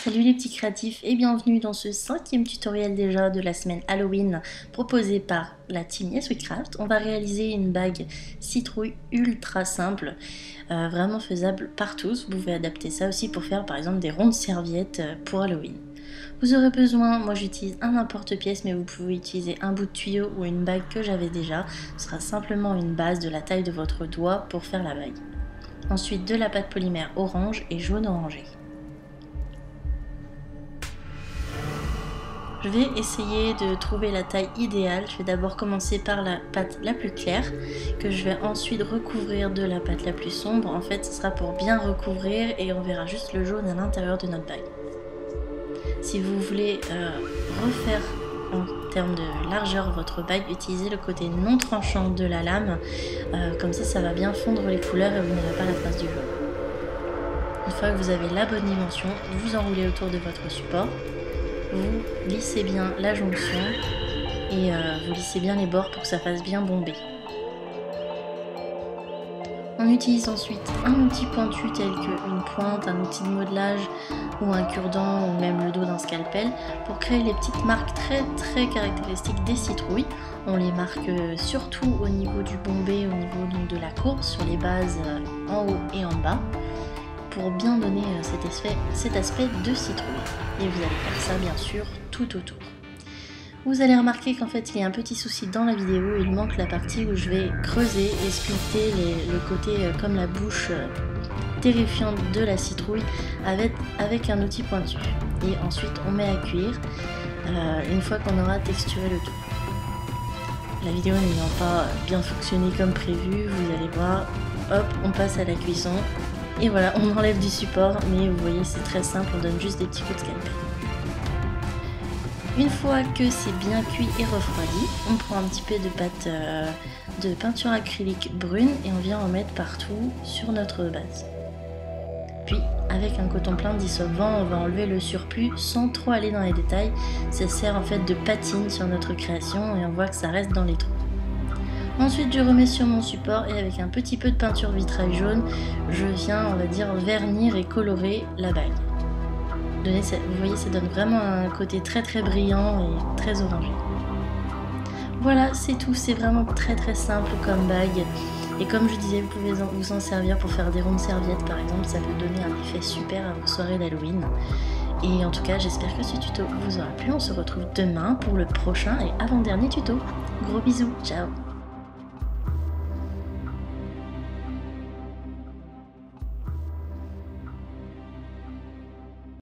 Salut les petits créatifs et bienvenue dans ce 5e tutoriel déjà de la semaine Halloween proposé par la team YesWeCraft. On va réaliser une bague citrouille ultra simple, vraiment faisable par tous. Vous pouvez adapter ça aussi pour faire par exemple des rondes serviettes pour Halloween. Vous aurez besoin, moi j'utilise un n'importe-pièce, mais vous pouvez utiliser un bout de tuyau ou une bague que j'avais déjà. Ce sera simplement une base de la taille de votre doigt pour faire la bague. Ensuite de la pâte polymère orange et jaune orangé. Je vais essayer de trouver la taille idéale. Je vais d'abord commencer par la pâte la plus claire, que je vais ensuite recouvrir de la pâte la plus sombre. En fait, ce sera pour bien recouvrir et on verra juste le jaune à l'intérieur de notre bague. Si vous voulez refaire en termes de largeur votre bague, utilisez le côté non tranchant de la lame. Comme ça va bien fondre les couleurs et vous n'aurez pas la trace du jaune. Une fois que vous avez la bonne dimension, vous enroulez autour de votre support. Vous lissez bien la jonction et vous lissez bien les bords pour que ça fasse bien bomber. On utilise ensuite un outil pointu tel qu'une pointe, un outil de modelage ou un cure-dent ou même le dos d'un scalpel pour créer les petites marques très caractéristiques des citrouilles. On les marque surtout au niveau du bombé, au niveau donc de la courbe, sur les bases en haut et en bas, pour bien donner cet aspect de citrouille. Et vous allez faire ça bien sûr tout autour. Vous allez remarquer qu'en fait il y a un petit souci dans la vidéo, il manque la partie où je vais creuser et sculpter le côté comme la bouche terrifiante de la citrouille avec un outil pointu. Et ensuite on met à cuire une fois qu'on aura texturé le tout. La vidéo n'ayant pas bien fonctionné comme prévu, vous allez voir, hop, on passe à la cuisson. Et voilà, on enlève du support, mais vous voyez c'est très simple, on donne juste des petits coups de scalpel. Une fois que c'est bien cuit et refroidi, on prend un petit peu de pâte de peinture acrylique brune et on vient en mettre partout sur notre base. Puis avec un coton plein dissolvant, on va enlever le surplus sans trop aller dans les détails. Ça sert en fait de patine sur notre création et on voit que ça reste dans les trous. Ensuite je remets sur mon support et avec un petit peu de peinture vitrail jaune, je viens on va dire vernir et colorer la bague. Vous voyez ça donne vraiment un côté très brillant et très orangé. Voilà c'est tout, c'est vraiment très simple comme bague. Et comme je disais, vous pouvez vous en servir pour faire des rondes serviettes par exemple, ça peut donner un effet super à vos soirées d'Halloween. Et en tout cas j'espère que ce tuto vous aura plu, on se retrouve demain pour le prochain et avant-dernier tuto. Gros bisous, ciao!